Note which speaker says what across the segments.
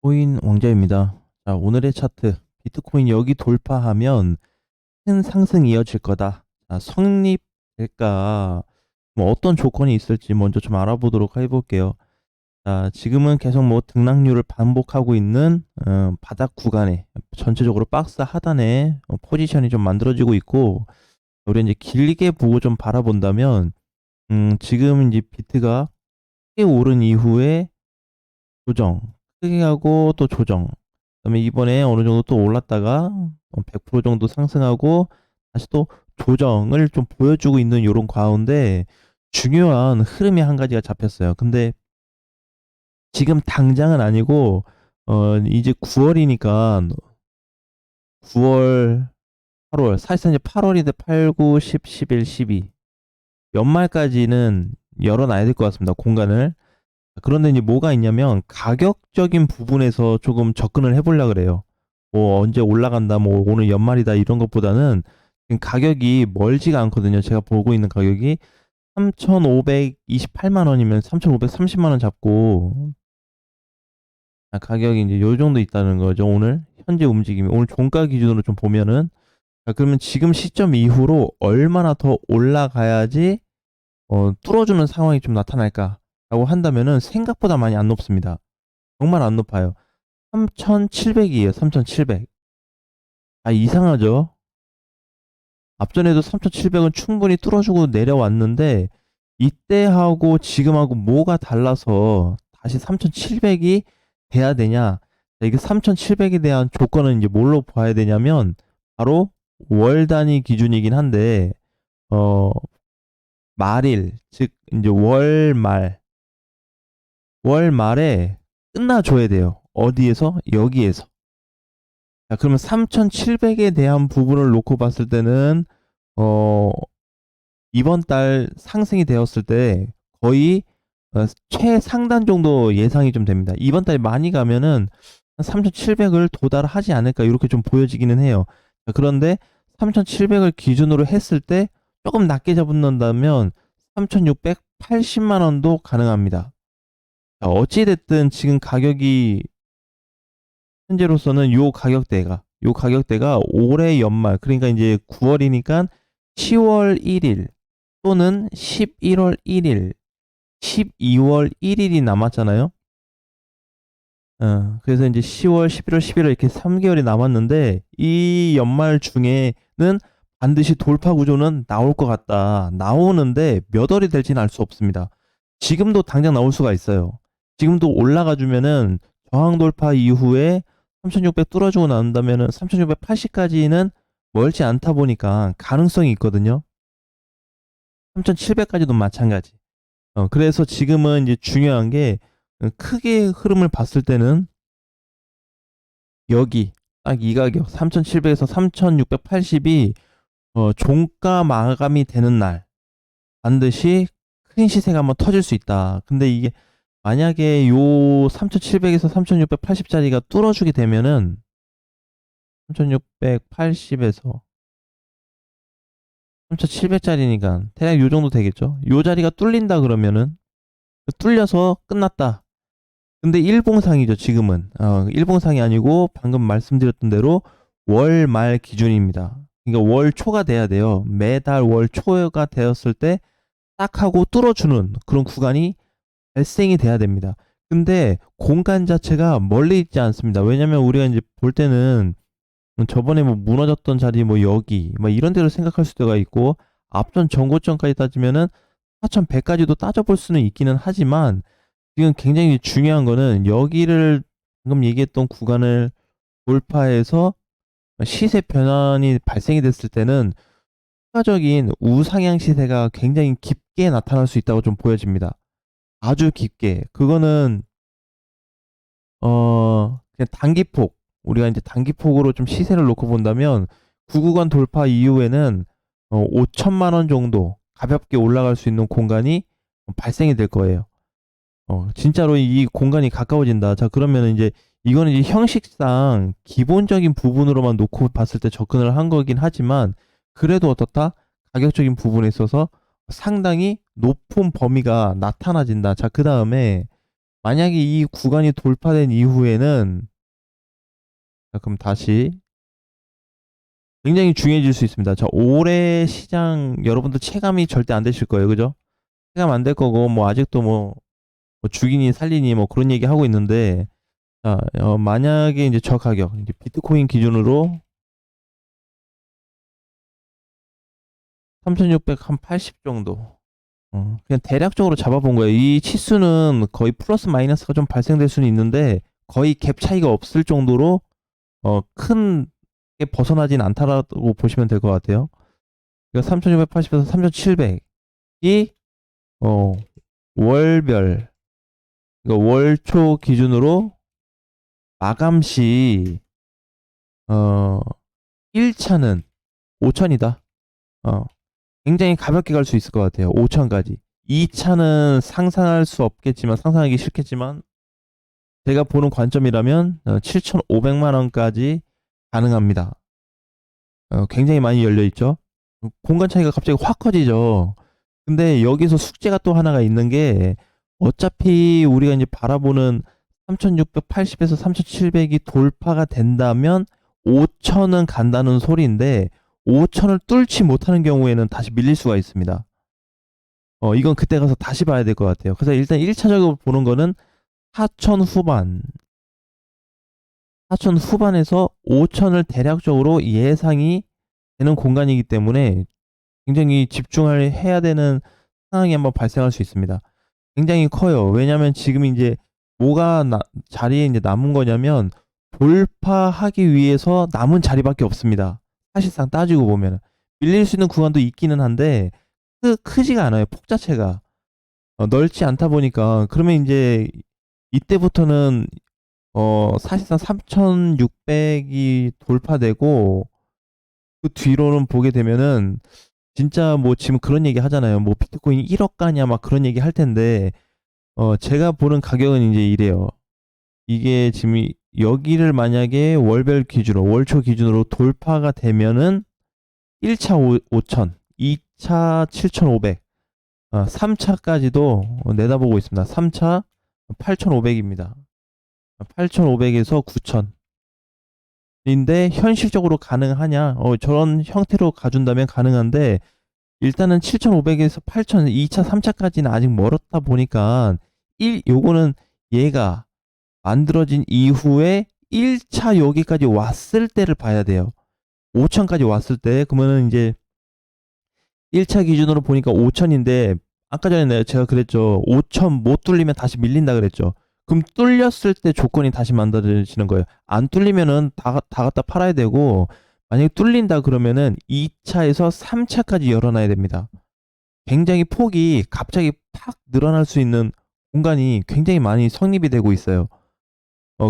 Speaker 1: 코인 왕자입니다. 자, 오늘의 차트. 비트코인 여기 돌파하면 큰 상승 이어질 거다. 자, 성립될까? 뭐 어떤 조건이 있을지 먼저 좀 알아보도록 해볼게요. 자, 지금은 계속 뭐 등락률을 반복하고 있는 바닥 구간에 전체적으로 박스 하단에 포지션이 좀 만들어지고 있고, 우리 이제 길게 보고 좀 바라본다면 지금 이제 비트가 크게 오른 이후에 조정, 크게 하고 또 조정. 그다음에 이번에 어느 정도 또 올랐다가 100% 정도 상승하고 다시 또 조정을 좀 보여주고 있는 요런 가운데 중요한 흐름이 한 가지가 잡혔어요. 근데 지금 당장은 아니고 이제 9월이니까 9월, 8월 사실상 이제 8월인데 8, 9, 10, 11, 12 연말까지는 열어놔야 될 것 같습니다. 공간을. 그런데 이제 뭐가 있냐면 가격적인 부분에서 조금 접근을 해보려고 그래요. 뭐 언제 올라간다, 뭐 오늘 연말이다 이런 것보다는 지금 가격이 멀지가 않거든요. 제가 보고 있는 가격이 3,528만 원이면 3,530만 원 잡고 가격이 이제 요 정도 있다는 거죠. 오늘 현재 움직임이 오늘 종가 기준으로 좀 보면은 그러면 지금 시점 이후로 얼마나 더 올라가야지 뚫어주는 상황이 좀 나타날까라고 한다면은 생각보다 많이 안 높습니다. 정말 안 높아요. 3,700이에요. 3,700. 아, 이상하죠? 앞전에도 3,700은 충분히 뚫어주고 내려왔는데 이때하고 지금하고 뭐가 달라서 다시 3,700이 돼야 되냐? 이게 3,700에 대한 조건은 이제 뭘로 봐야 되냐면 바로 월 단위 기준이긴 한데 어 말일 즉 이제 월말에 끝나줘야 돼요. 어디에서? 여기에서. 자, 그러면 3,700에 대한 부분을 놓고 봤을 때는 어 이번 달 상승이 되었을 때 거의 최상단 정도 예상이 좀 됩니다. 이번 달에 많이 가면은 3,700을 도달하지 않을까 이렇게 좀 보여지기는 해요. 자, 그런데 3,700을 기준으로 했을 때 조금 낮게 잡는다면 3,680만 원도 가능합니다. 자, 어찌됐든 지금 가격이 현재로서는 요 가격대가 올해 연말 그러니까 이제 9월이니까 10월 1일 또는 11월 1일, 12월 1일이 남았잖아요. 그래서 이제 10월, 11월, 11월 이렇게 3개월이 남았는데 이 연말 중에는 반드시 돌파 구조는 나올 것 같다. 나오는데 몇 월이 될지는 알 수 없습니다. 지금도 당장 나올 수가 있어요. 지금도 올라가 주면은 저항 돌파 이후에 3,600 뚫어주고 난다면은 3,680까지는 멀지 않다 보니까 가능성이 있거든요. 3,700까지도 마찬가지. 그래서 지금은 이제 중요한 게 크게 흐름을 봤을 때는 여기 딱 이 가격 3,700에서 3,680이 종가 마감이 되는 날 반드시 큰 시세가 한번 터질 수 있다. 근데 이게 만약에 요 3,700에서 3,680짜리가 뚫어주게 되면은 3,680에서 3,700짜리니까 대략 요 정도 되겠죠. 요 자리가 뚫린다 그러면은 뚫려서 끝났다. 근데 일봉상이죠, 지금은. 일봉상이 아니고 방금 말씀드렸던 대로 월 말 기준입니다. 그러니까 월 초가 돼야 돼요. 매달 월 초가 되었을 때 딱 하고 뚫어주는 그런 구간이 발생이 돼야 됩니다. 근데 공간 자체가 멀리 있지 않습니다. 왜냐면 우리가 이제 볼 때는 저번에 뭐 무너졌던 자리 뭐 여기 뭐 이런 데로 생각할 수가 있고 앞전 전고점까지 따지면은 4,100까지도 따져볼 수는 있기는 하지만 지금 굉장히 중요한 거는 여기를 방금 얘기했던 구간을 돌파해서 시세 변환이 발생이 됐을 때는 추가적인 우상향 시세가 굉장히 깊게 나타날 수 있다고 좀 보여집니다. 아주 깊게. 그거는 그냥 단기폭. 우리가 이제 단기폭으로 좀 시세를 놓고 본다면 구구간 돌파 이후에는 5천만 원 정도 가볍게 올라갈 수 있는 공간이 발생이 될 거예요. 진짜로 이 공간이 가까워진다. 자, 그러면 이제 이거는 이제 형식상 기본적인 부분으로만 놓고 봤을 때 접근을 한 거긴 하지만 그래도 어떻다? 가격적인 부분에 있어서 상당히 높은 범위가 나타나진다. 자, 그 다음에 만약에 이 구간이 돌파된 이후에는, 자, 그럼 다시 굉장히 중요해질 수 있습니다. 자, 올해 시장 여러분들 체감이 절대 안 되실 거예요. 그죠? 체감 안 될 거고, 뭐, 아직도 뭐 죽이니 살리니 뭐 그런 얘기 하고 있는데, 자, 만약에 이제 저 가격, 이제 비트코인 기준으로 3,680 정도. 그냥 대략적으로 잡아본 거예요. 이 치수는 거의 플러스 마이너스가 좀 발생될 수는 있는데, 거의 갭 차이가 없을 정도로, 큰 게 벗어나진 않다라고 보시면 될 것 같아요. 그러니까 3,680에서 3,700이, 월별, 그러니까 월초 기준으로 마감 시, 어, 1차는 5천이다. 어, 굉장히 가볍게 갈 수 있을 것 같아요. 5천까지. 2차는 상상할 수 없겠지만, 상상하기 싫겠지만, 제가 보는 관점이라면 7,500만 원까지 가능합니다. 굉장히 많이 열려 있죠. 공간 차이가 갑자기 확 커지죠. 근데 여기서 숙제가 또 하나가 있는 게, 어차피 우리가 이제 바라보는 3,680에서 3,700이 돌파가 된다면 5천은 간다는 소리인데, 5천을 뚫지 못하는 경우에는 다시 밀릴 수가 있습니다. 이건 그때 가서 다시 봐야 될 것 같아요. 그래서 일단 1차적으로 보는 거는 4천 후반, 4천 후반에서 5천을 대략적으로 예상이 되는 공간이기 때문에 굉장히 집중을 해야 되는 상황이 한번 발생할 수 있습니다. 굉장히 커요. 왜냐하면 지금 이제 뭐가 자리에 이제 남은 거냐면, 돌파하기 위해서 남은 자리밖에 없습니다. 사실상 따지고 보면 밀릴 수 있는 구간도 있기는 한데 크지가 않아요. 폭 자체가 넓지 않다 보니까, 그러면 이제 이때부터는 사실상 3,600이 돌파되고, 그 뒤로는 보게 되면은 진짜 뭐 지금 그런 얘기 하잖아요. 뭐 비트코인 1억 가냐 막 그런 얘기 할 텐데, 제가 보는 가격은 이제 이래요. 이게 지금 여기를 만약에 월별 기준으로, 월초 기준으로 돌파가 되면은 1차 5천, 2차 7,500, 3차까지도 내다보고 있습니다. 3차 8,500입니다. 8,500에서 9,000인데 현실적으로 가능하냐? 저런 형태로 가준다면 가능한데, 일단은 7,500에서 8,000, 2차, 3차까지는 아직 멀었다 보니까, 요거는 얘가 만들어진 이후에 1차 여기까지 왔을 때를 봐야 돼요. 5천까지 왔을 때, 그러면은 이제 1차 기준으로 보니까 5천인데, 아까 전에 제가 그랬죠. 5천 못 뚫리면 다시 밀린다 그랬죠. 그럼 뚫렸을 때 조건이 다시 만들어지는 거예요. 안 뚫리면은 다 갖다 팔아야 되고, 만약에 뚫린다 그러면은 2차에서 3차까지 열어놔야 됩니다. 굉장히 폭이 갑자기 팍 늘어날 수 있는 공간이 굉장히 많이 성립이 되고 있어요.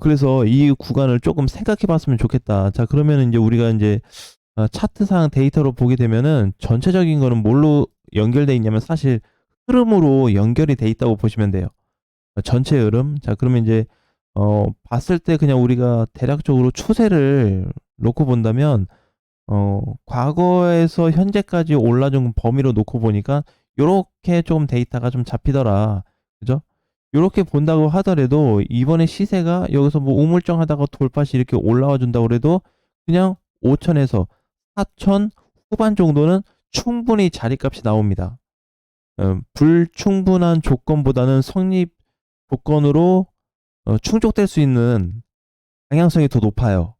Speaker 1: 그래서 이 구간을 조금 생각해 봤으면 좋겠다. 자, 그러면 이제 우리가 이제 차트상 데이터로 보게 되면은, 전체적인 거는 뭘로 연결돼 있냐면 사실 흐름으로 연결이 돼 있다고 보시면 돼요. 전체 흐름. 자, 그러면 이제 봤을 때 그냥 우리가 대략적으로 추세를 놓고 본다면, 과거에서 현재까지 올라준 범위로 놓고 보니까 요렇게 좀 데이터가 좀 잡히더라. 그죠? 요렇게 본다고 하더라도 이번에 시세가 여기서 뭐 우물쩡하다가 돌파시 이렇게 올라와 준다고 그래도 그냥 5천에서 4천 후반 정도는 충분히 자리값이 나옵니다. 불충분한 조건보다는 성립 조건으로 충족될 수 있는 방향성이 더 높아요.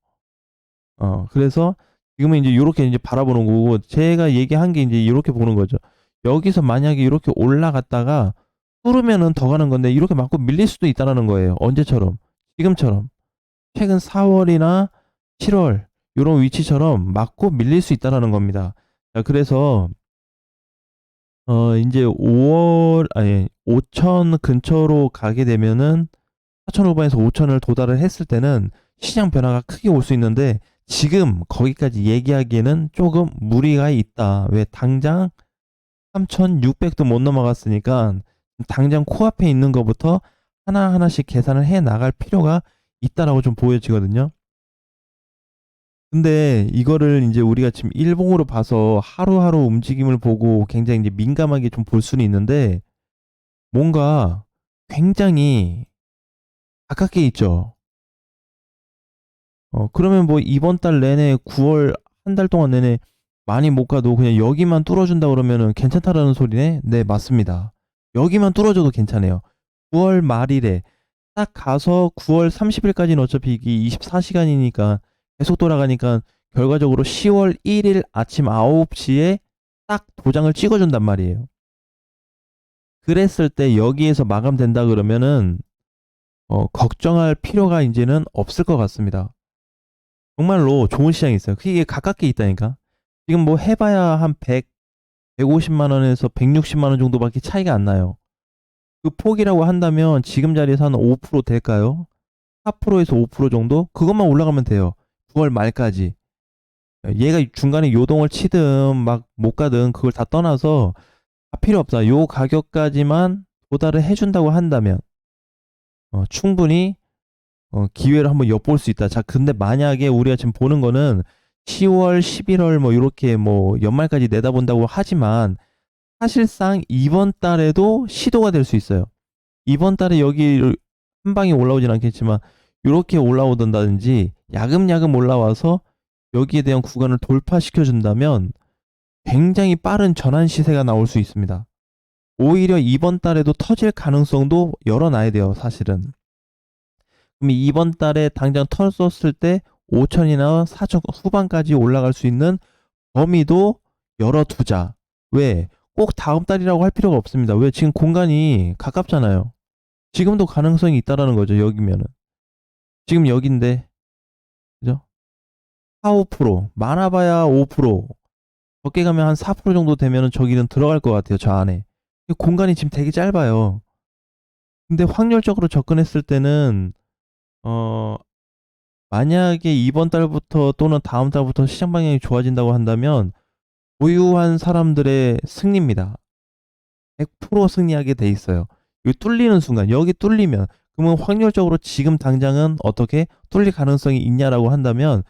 Speaker 1: 그래서 지금은 이제 요렇게 이제 바라보는 거고, 제가 얘기한 게 이제 이렇게 보는 거죠. 여기서 만약에 이렇게 올라갔다가 뚫으면은 더 가는 건데, 이렇게 맞고 밀릴 수도 있다라는 거예요. 언제처럼? 지금처럼. 최근 4월이나 7월 요런 위치처럼 맞고 밀릴 수 있다라는 겁니다. 자, 그래서 이제 5월, 아니 5천 근처로 가게 되면은 4,500에서 5천을 도달을 했을 때는 시장 변화가 크게 올 수 있는데, 지금 거기까지 얘기하기에는 조금 무리가 있다. 왜? 당장 3,600도 못 넘어갔으니까 당장 코앞에 있는 것부터 하나하나씩 계산을 해 나갈 필요가 있다라고 좀 보여지거든요. 근데 이거를 이제 우리가 지금 일봉으로 봐서 하루하루 움직임을 보고 굉장히 이제 민감하게 좀 볼 수는 있는데, 뭔가 굉장히 가깝게 있죠. 그러면 뭐 이번 달 내내 9월 한 달 동안 내내 많이 못 가도 그냥 여기만 뚫어준다 그러면은 괜찮다라는 소리네? 네, 맞습니다. 여기만 뚫어줘도 괜찮아요. 9월 말일에 딱 가서 9월 30일까지는 어차피 이게 24시간이니까 계속 돌아가니까 결과적으로 10월 1일 아침 9시에 딱 도장을 찍어준단 말이에요. 그랬을 때 여기에서 마감된다 그러면은 걱정할 필요가 이제는 없을 것 같습니다. 정말로 좋은 시장이 있어요. 그게 가깝게 있다니까. 지금 뭐 해봐야 한 100, 150만 원에서 160만 원 정도밖에 차이가 안 나요. 그 폭이라고 한다면 지금 자리에서 한 5% 될까요? 4%에서 5% 정도? 그것만 올라가면 돼요. 9월 말까지. 얘가 중간에 요동을 치든 막 못 가든 그걸 다 떠나서 다 필요 없다. 요 가격까지만 도달을 해준다고 한다면 충분히 기회를 한번 엿볼 수 있다. 자, 근데 만약에 우리가 지금 보는 거는 10월, 11월 뭐 이렇게 뭐 연말까지 내다본다고 하지만 사실상 이번 달에도 시도가 될 수 있어요. 이번 달에 여기 한 방에 올라오진 않겠지만 이렇게 올라오던다든지 야금야금 올라와서 여기에 대한 구간을 돌파시켜 준다면 굉장히 빠른 전환 시세가 나올 수 있습니다. 오히려 이번 달에도 터질 가능성도 열어놔야 돼요, 사실은. 그럼 이번 달에 당장 털었을 때 5천이나 4천 후반까지 올라갈 수 있는 범위도 열어두자. 왜? 꼭 다음 달이라고 할 필요가 없습니다. 왜? 지금 공간이 가깝잖아요. 지금도 가능성이 있다라는 거죠, 여기면은. 지금 여긴데, 그죠? 4, 5%, 많아봐야 5%, 적게 가면 한 4% 정도 되면은 저기는 들어갈 것 같아요, 저 안에. 공간이 지금 되게 짧아요. 근데 확률적으로 접근했을 때는, 어, 만약에 이번 달부터 또는 다음 달부터 시장 방향이 좋아진다고 한다면, 보유한 사람들의 승리입니다. 100% 승리하게 돼 있어요. 여기 뚫리는 순간, 여기 뚫리면, 그러면 확률적으로 지금 당장은 어떻게 뚫릴 가능성이 있냐라고 한다면,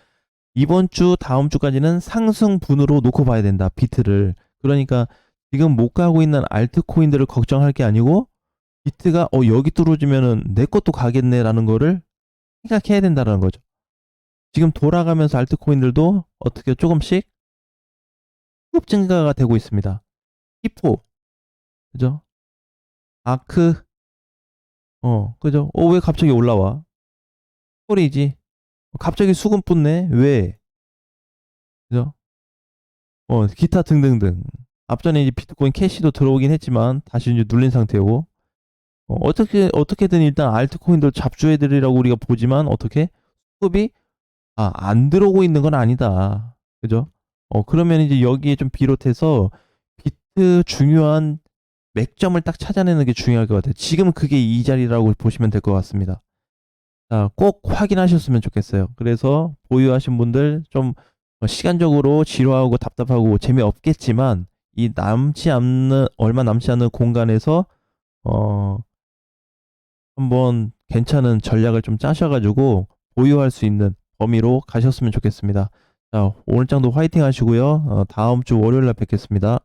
Speaker 1: 이번 주, 다음 주까지는 상승분으로 놓고 봐야 된다, 비트를. 그러니까 지금 못 가고 있는 알트코인들을 걱정할 게 아니고, 비트가 여기 뚫어지면은 내 것도 가겠네라는 거를 생각해야 된다는 거죠. 지금 돌아가면서 알트코인들도 어떻게 조금씩 급 증가가 되고 있습니다. 히포, 그죠? 아크, 그죠? 왜 갑자기 올라와? 소리지. 갑자기 수급 붙네? 왜? 그죠? 기타 등등등. 앞전에 이제 비트코인 캐시도 들어오긴 했지만 다시 이제 눌린 상태고. 어떻게든 일단 알트코인들 잡주해드리라고 우리가 보지만 어떻게? 수급이 안 들어오고 있는 건 아니다. 그죠? 그러면 이제 여기에 좀 비롯해서 비트 중요한 맥점을 딱 찾아내는 게 중요할 것 같아요. 지금 그게 이 자리라고 보시면 될 것 같습니다. 자, 꼭 확인하셨으면 좋겠어요. 그래서 보유하신 분들 좀 시간적으로 지루하고 답답하고 재미없겠지만 이 얼마 남지 않는 공간에서 어, 한번 괜찮은 전략을 좀 짜셔가지고 보유할 수 있는 범위로 가셨으면 좋겠습니다. 자, 오늘장도 화이팅 하시고요. 다음 주 월요일 날 뵙겠습니다.